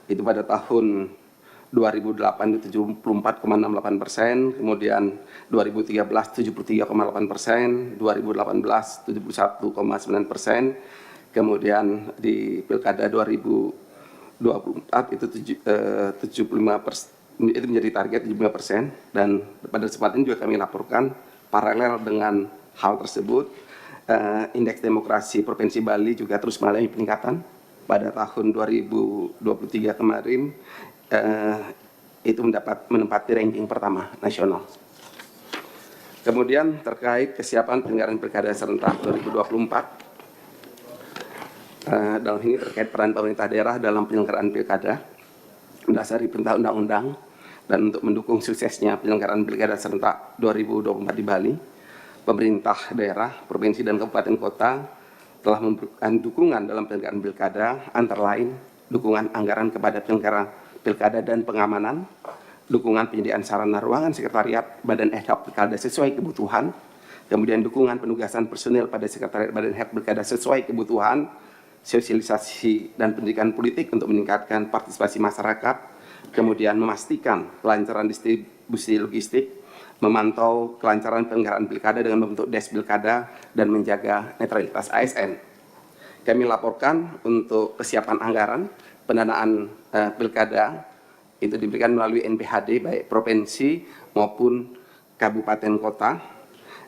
Speaker 5: itu pada tahun 2008 itu 74,68%, kemudian 2013 73,8%, 2018 71,9%, kemudian di pilkada 2024 itu 75%, itu menjadi target 75%, dan pada kesempatan juga kami laporkan paralel dengan hal tersebut, indeks demokrasi Provinsi Bali juga terus mengalami peningkatan. Pada tahun 2023 kemarin itu menempati ranking pertama nasional. Kemudian terkait kesiapan penyelenggaraan pilkada serentak 2024, dalam ini terkait peran pemerintah daerah dalam penyelenggaraan pilkada berdasari perintah undang-undang dan untuk mendukung suksesnya penyelenggaraan pilkada serentak 2024 di Bali, pemerintah daerah, provinsi dan kabupaten kota telah memberikan dukungan dalam penyelenggaraan pilkada, antara lain dukungan anggaran kepada penyelenggara pilkada dan pengamanan, dukungan penyediaan sarana ruangan sekretariat badan ad hoc pilkada sesuai kebutuhan, kemudian dukungan penugasan personil pada sekretariat badan ad hoc pilkada sesuai kebutuhan, sosialisasi dan pendidikan politik untuk meningkatkan partisipasi masyarakat, kemudian memastikan kelancaran distribusi logistik, memantau kelancaran penyelenggaraan pilkada dengan membentuk des pilkada dan menjaga netralitas ASN. Kami laporkan untuk kesiapan anggaran pendanaan pilkada itu diberikan melalui NPHD baik provinsi maupun kabupaten kota,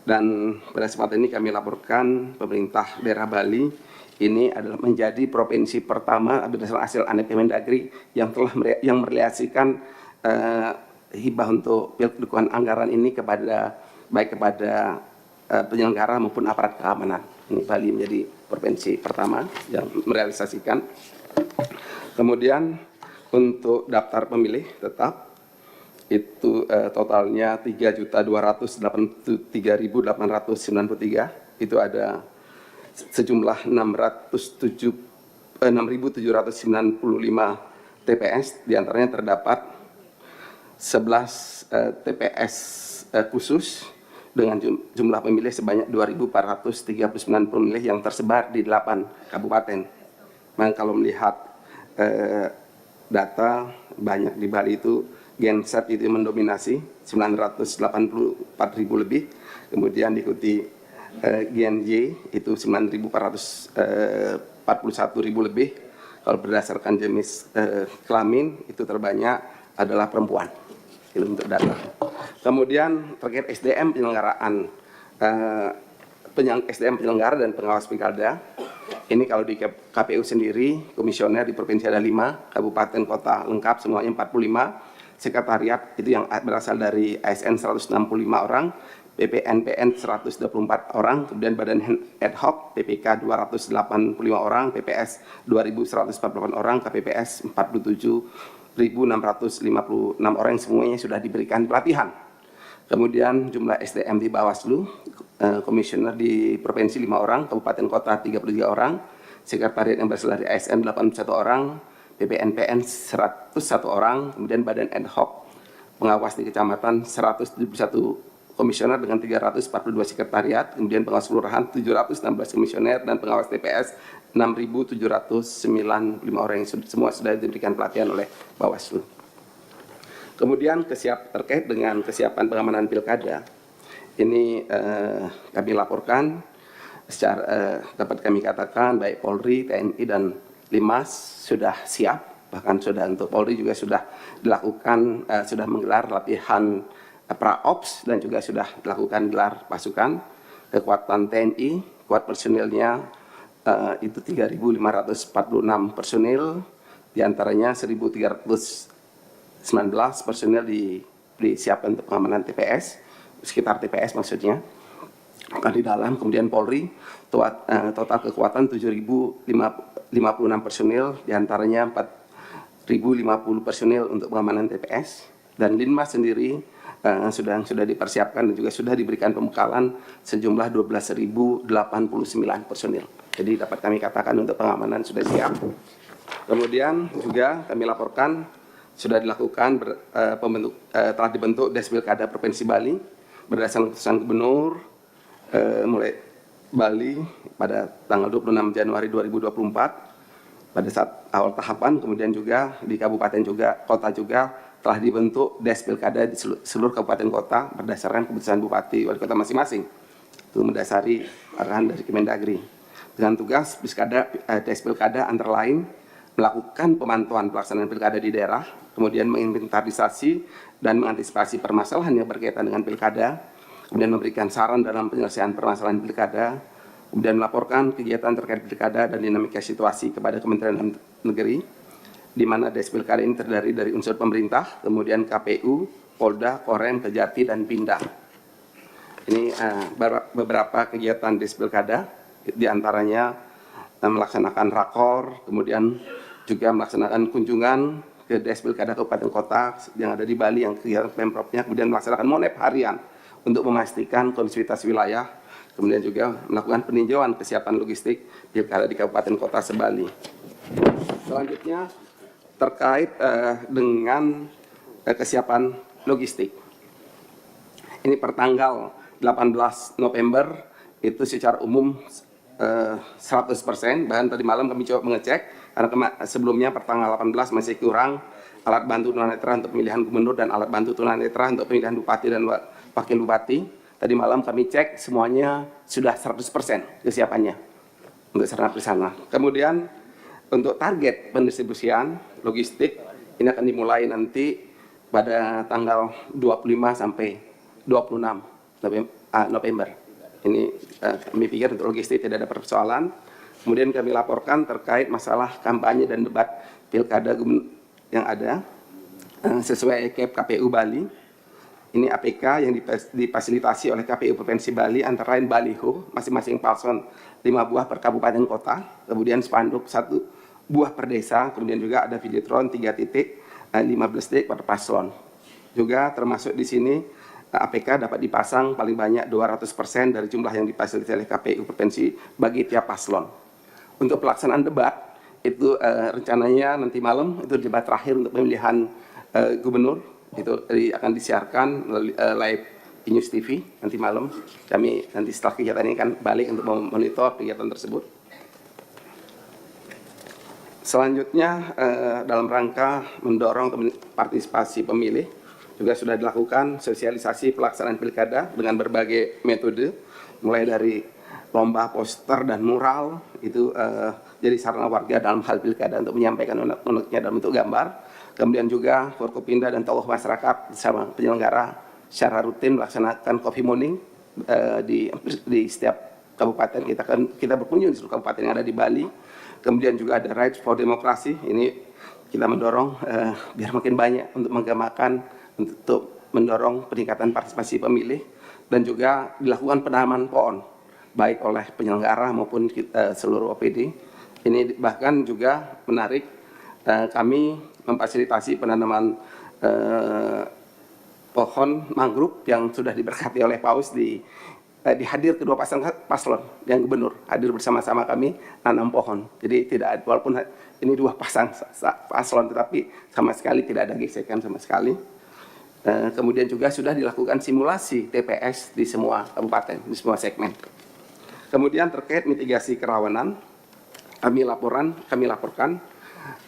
Speaker 5: dan pada kesempatan ini kami laporkan pemerintah daerah Bali ini adalah menjadi provinsi pertama berdasarkan hasil ANEP Kemendagri yang telah merealisasikan hibah untuk dukungan anggaran ini baik kepada penyelenggara maupun aparat keamanan. Ini Bali menjadi provinsi pertama yang merealisasikan. Kemudian untuk daftar pemilih tetap itu totalnya 3.283.893, itu ada sejumlah 6.795 TPS, diantaranya terdapat 11 TPS khusus dengan jumlah pemilih sebanyak 2.439 pemilih yang tersebar di 8 kabupaten. Memang kalau melihat data banyak di Bali itu Genset itu mendominasi 984.000 lebih, kemudian diikuti GNJ itu 9.441.000 lebih. Kalau berdasarkan jenis kelamin itu terbanyak adalah perempuan. Itu untuk data. Kemudian terkait SDM penyelenggaraan SDM penyelenggara dan pengawas pilkada Ini kalau di KPU sendiri, komisioner di provinsi ada 5, kabupaten kota lengkap semuanya 45, sekretariat itu yang berasal dari ASN 165 orang, PPNPN 124 orang, kemudian badan ad hoc PPK 285 orang, PPS 2148 orang, KPPS 47.656 orang yang semuanya sudah diberikan pelatihan. Kemudian jumlah SDM di Bawaslu, komisioner di provinsi 5 orang, kabupaten kota 33 orang, sekretariat yang berasal dari ASN 81 orang, PPNPN 101 orang, kemudian badan ad hoc pengawas di kecamatan 171 komisioner dengan 342 sekretariat, kemudian pengawas kelurahan 716 komisioner, dan pengawas TPS 6.795 orang yang semua sudah diberikan pelatihan oleh Bawaslu. Kemudian terkait dengan kesiapan pengamanan pilkada, ini kami laporkan secara dapat kami katakan baik Polri, TNI dan Limas sudah siap, bahkan sudah untuk Polri juga sudah dilakukan sudah menggelar latihan praops dan juga sudah dilakukan gelar pasukan. Kekuatan TNI, kuat personilnya itu 3.546 personil, diantaranya 1.319 personil disiapkan untuk pengamanan TPS, sekitar TPS maksudnya. Di dalam, kemudian Polri total kekuatan 7.056 personil, diantaranya 4.050 personil untuk pengamanan TPS, dan Linmas sendiri sudah dipersiapkan dan juga sudah diberikan pembekalan sejumlah 12.089 personil. Jadi dapat kami katakan untuk pengamanan sudah siap. Kemudian juga kami laporkan sudah dilakukan telah dibentuk Des Pilkada Provinsi Bali berdasarkan keputusan Gubernur mulai Bali pada tanggal 26 Januari 2024 pada saat awal tahapan. Kemudian juga di kabupaten juga, kota juga telah dibentuk Des Pilkada di seluruh kabupaten kota berdasarkan keputusan Bupati Wali Kota masing-masing. Itu mendasari arahan dari Kemendagri. Dengan tugas Des Pilkada antara lain melakukan pemantauan pelaksanaan pilkada di daerah, kemudian menginventarisasi dan mengantisipasi permasalahan yang berkaitan dengan pilkada, kemudian memberikan saran dalam penyelesaian permasalahan pilkada, kemudian melaporkan kegiatan terkait pilkada dan dinamika situasi kepada Kementerian Dalam Negeri, di mana Des Pilkada ini terdiri dari unsur pemerintah, kemudian KPU, Polda, Korem, Kejati, dan Pindad. Ini beberapa kegiatan Des Pilkada, diantaranya melaksanakan rakor, kemudian juga melaksanakan kunjungan ke Des Pilkada Kabupaten Kota yang ada di Bali yang kegiatan Pemprovnya, kemudian melaksanakan monep harian untuk memastikan kondusivitas wilayah, kemudian juga melakukan peninjauan kesiapan logistik pilkada di Kabupaten Kota se-Bali. Selanjutnya terkait dengan kesiapan logistik. Ini pertanggal 18 November itu secara umum 100%, bahkan tadi malam kami coba mengecek karena sebelumnya pertanggal 18 masih kurang alat bantu tunanetra untuk pemilihan gubernur dan alat bantu tunanetra untuk pemilihan bupati dan wakil bupati. Tadi malam kami cek semuanya sudah 100% kesiapannya untuk sarana prasarana. Kemudian untuk target pendistribusian logistik ini akan dimulai nanti pada tanggal 25 sampai 26 November. Ini kami pikir untuk logistik tidak ada persoalan. Kemudian kami laporkan terkait masalah kampanye dan debat pilkada yang ada sesuai KEP KPU Bali. Ini APK yang difasilitasi oleh KPU Provinsi Bali antara lain baliho masing-masing paslon 5 buah per kabupaten kota, kemudian spanduk 1 buah per desa, kemudian juga ada videotron 3 titik 15 titik per paslon. Juga termasuk di sini APK dapat dipasang paling banyak 200% dari jumlah yang difasilitasi oleh KPU Provinsi bagi tiap paslon. Untuk pelaksanaan debat, itu rencananya nanti malam, itu debat terakhir untuk pemilihan gubernur, itu akan disiarkan live di News TV nanti malam. Kami nanti setelah kegiatan ini kan balik untuk memonitor kegiatan tersebut. Selanjutnya, dalam rangka mendorong partisipasi pemilih, juga sudah dilakukan sosialisasi pelaksanaan pilkada dengan berbagai metode, mulai dari lomba poster dan mural, itu jadi sarana warga dalam hal pilkada untuk menyampaikan unek-uneknya dalam bentuk gambar. Kemudian juga Forkopimda dan tokoh masyarakat bersama penyelenggara secara rutin melaksanakan coffee morning di setiap kabupaten, kita berkunjung di seluruh kabupaten yang ada di Bali. Kemudian juga ada Rights for Democracy, ini kita mendorong biar makin banyak untuk menggemakan, untuk mendorong peningkatan partisipasi pemilih, dan juga dilakukan penanaman pohon baik oleh penyelenggara maupun seluruh OPD. Ini bahkan juga menarik, kami memfasilitasi penanaman pohon mangrove yang sudah diberkati oleh Paus dihadir kedua pasang paslon yang gubernur hadir bersama-sama kami nanam pohon. Jadi tidak, walaupun ini dua pasang paslon, tetapi sama sekali tidak ada gesekan sama sekali. Kemudian juga sudah dilakukan simulasi TPS di semua kabupaten, di semua segmen. Kemudian terkait mitigasi kerawanan, kami laporkan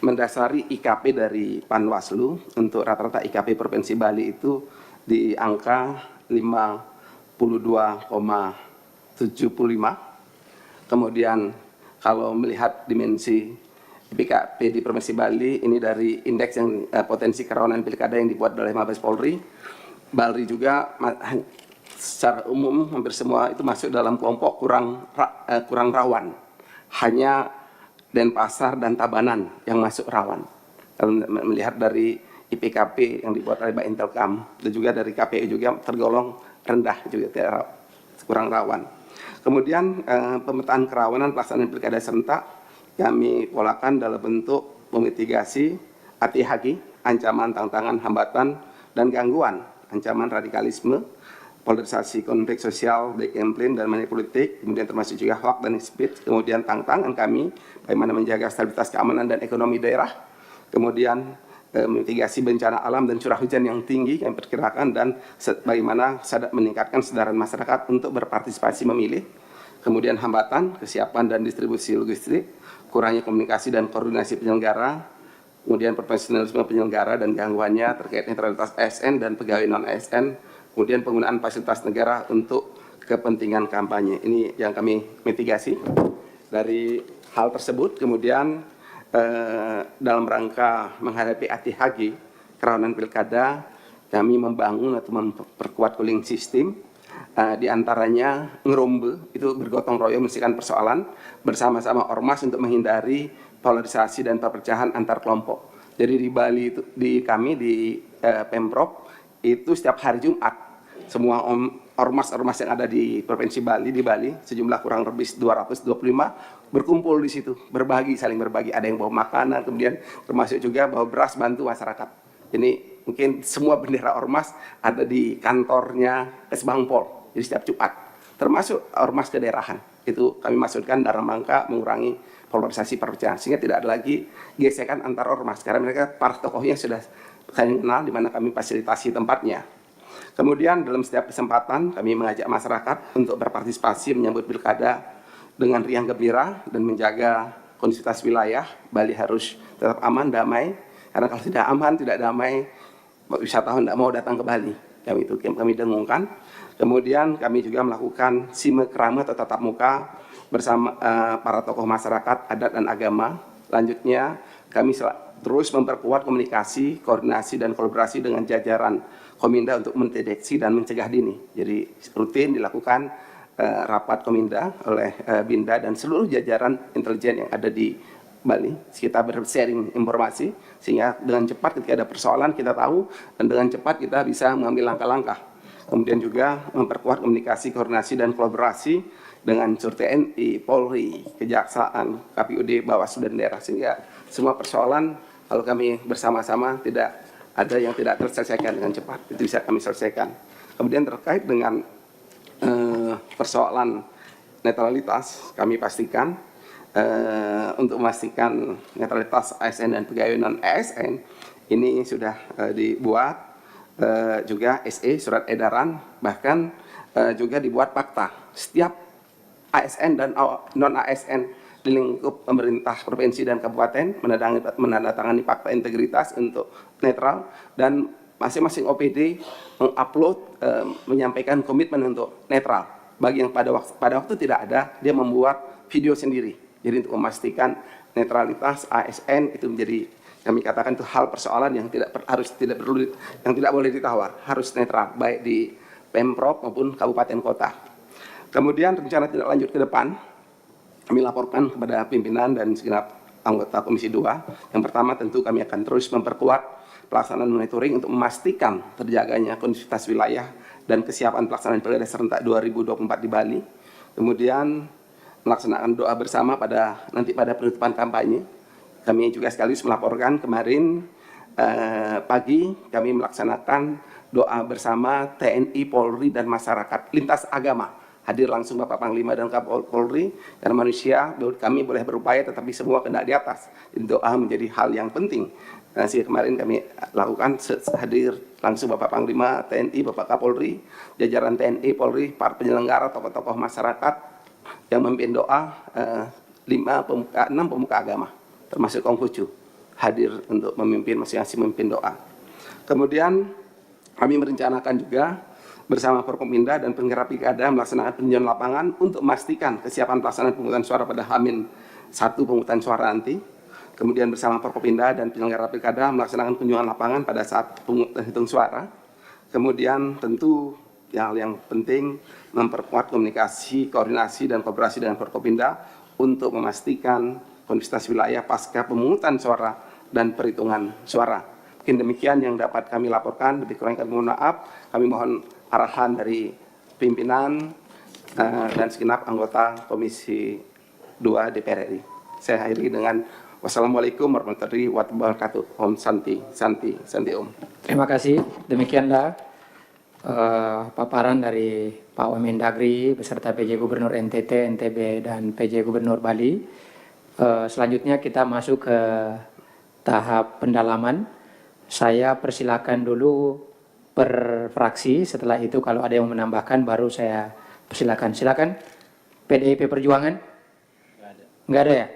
Speaker 5: mendasari IKP dari Panwaslu untuk rata-rata IKP Provinsi Bali itu di angka 52,75. Kemudian kalau melihat dimensi IKP di Provinsi Bali, ini dari indeks yang potensi kerawanan pilkada yang dibuat oleh Mabes Polri. Bali juga secara umum hampir semua itu masuk dalam kelompok kurang rawan. Hanya Denpasar dan Tabanan yang masuk rawan. Kalau melihat dari IPKP yang dibuat oleh Intelkam dan juga dari KPU juga tergolong rendah, juga kurang rawan. Kemudian pemetaan kerawanan pelaksanaan pilkada serentak kami polakan dalam bentuk memitigasi ATHG, ancaman, tantangan, hambatan, dan gangguan, ancaman radikalisme, polarisasi konflik sosial, black campaign, dan money politik, kemudian termasuk juga hoax dan speech. Kemudian tantangan kami bagaimana menjaga stabilitas keamanan dan ekonomi daerah, kemudian mitigasi bencana alam dan curah hujan yang tinggi yang diperkirakan, dan bagaimana meningkatkan kesadaran masyarakat untuk berpartisipasi memilih. Kemudian hambatan, kesiapan dan distribusi logistik, kurangnya komunikasi dan koordinasi penyelenggara, kemudian profesionalisme penyelenggara dan gangguannya terkait netralitas ASN dan pegawai non-ASN, kemudian penggunaan fasilitas negara untuk kepentingan kampanye. Ini yang kami mitigasi dari hal tersebut. Kemudian dalam rangka menghadapi ATHG, kerawanan pilkada, kami membangun atau memperkuat cooling system, di antaranya ngerombe, itu bergotong royong menyelesaikan persoalan bersama-sama ormas untuk menghindari polarisasi dan perpecahan antar kelompok. Jadi di Bali, di Pemprov, itu setiap hari Jumat, semua ormas-ormas yang ada di Provinsi Bali, sejumlah kurang lebih 225, berkumpul di situ, saling berbagi. Ada yang bawa makanan, kemudian termasuk juga bawa beras bantu masyarakat. Ini mungkin semua bendera ormas ada di kantornya Kesbangpol, jadi setiap Jumat, termasuk ormas kedaerahan. Itu kami maksudkan dalam rangka mengurangi polarisasi perpecahan, sehingga tidak ada lagi gesekan antar ormas, karena mereka para tokohnya sudah saling kenal, di mana kami fasilitasi tempatnya. Kemudian dalam setiap kesempatan kami mengajak masyarakat untuk berpartisipasi menyambut pilkada dengan riang gembira dan menjaga kondusivitas wilayah. Bali harus tetap aman, damai, karena kalau tidak aman, tidak damai, wisatawan tidak mau datang ke Bali. Kami dengungkan. Kemudian kami juga melakukan simekrama atau tatap muka bersama para tokoh masyarakat, adat dan agama. Lanjutnya kami terus memperkuat komunikasi, koordinasi, dan kolaborasi dengan jajaran Kominda untuk mendeteksi dan mencegah dini. Jadi rutin dilakukan rapat Kominda oleh Binda dan seluruh jajaran intelijen yang ada di Bali. Kita bersharing informasi sehingga dengan cepat ketika ada persoalan kita tahu, dan dengan cepat kita bisa mengambil langkah-langkah. Kemudian juga memperkuat komunikasi, koordinasi, dan kolaborasi dengan Sur TNI, Polri, Kejaksaan, KPUD, Bawaslu, dan daerah, sehingga semua persoalan kalau kami bersama-sama tidak ada yang tidak terselesaikan dengan cepat, itu bisa kami selesaikan. Kemudian terkait dengan persoalan netralitas, kami pastikan untuk memastikan netralitas ASN dan pegawai non-ASN ini sudah dibuat juga SE, surat edaran, bahkan juga dibuat fakta. Setiap ASN dan non-ASN di lingkup pemerintah provinsi dan kabupaten menandatangani fakta integritas untuk netral, dan masing-masing OPD mengupload menyampaikan komitmen untuk netral. Bagi yang pada waktu tidak ada, dia membuat video sendiri. Jadi untuk memastikan netralitas ASN itu menjadi, kami katakan itu hal persoalan yang tidak boleh ditawar, harus netral baik di Pemprov maupun kabupaten kota. Kemudian rencana tindak lanjut ke depan, kami laporkan kepada pimpinan dan segenap anggota Komisi 2. Yang pertama tentu kami akan terus memperkuat pelaksanaan monitoring untuk memastikan terjaganya kondusivitas wilayah dan kesiapan pelaksanaan Pilkada serentak 2024 di Bali. Kemudian melaksanakan doa bersama pada penutupan kampanye. Kami juga sekaligus melaporkan kemarin pagi kami melaksanakan doa bersama TNI, Polri, dan masyarakat lintas agama. Hadir langsung Bapak Panglima dan Kapolri, karena manusia kami boleh berupaya tetapi semua kena di atas. Jadi doa menjadi hal yang penting. Nah, sehingga kemarin kami lakukan hadir langsung Bapak Panglima TNI, Bapak Kapolri, jajaran TNI, Polri, para penyelenggara, tokoh-tokoh masyarakat yang memimpin doa, 6 pemuka agama, termasuk Konghucu, hadir untuk memimpin masing-masing memimpin doa. Kemudian kami merencanakan juga bersama Forkopimda dan penyelenggara pilkada melaksanakan peninjauan lapangan untuk memastikan kesiapan pelaksanaan pemungutan suara pada H-1 pemungutan suara nanti. Kemudian bersama Forkopimda dan penyelenggara pilkada melaksanakan kunjungan lapangan pada saat pemungutan hitung suara. Kemudian tentu yang penting memperkuat komunikasi, koordinasi, dan kooperasi dengan Forkopimda untuk memastikan kondusivitas wilayah pasca pemungutan suara dan perhitungan suara. Mungkin demikian yang dapat kami laporkan, lebih kurang kami mohon maaf. Kami mohon arahan dari pimpinan dan segenap anggota Komisi 2 DPR RI. Saya akhiri dengan wassalamualaikum warahmatullahi wabarakatuh. Om Santi, Santi, Santi Om.
Speaker 1: Terima kasih. Demikianlah paparan dari Pak Wamendagri beserta PJ Gubernur NTT, NTB, dan PJ Gubernur Bali. Selanjutnya kita masuk ke tahap pendalaman. Saya persilakan dulu per fraksi, setelah itu kalau ada yang menambahkan baru saya persilakan. Silakan. PDIP Perjuangan? Nggak ada ya?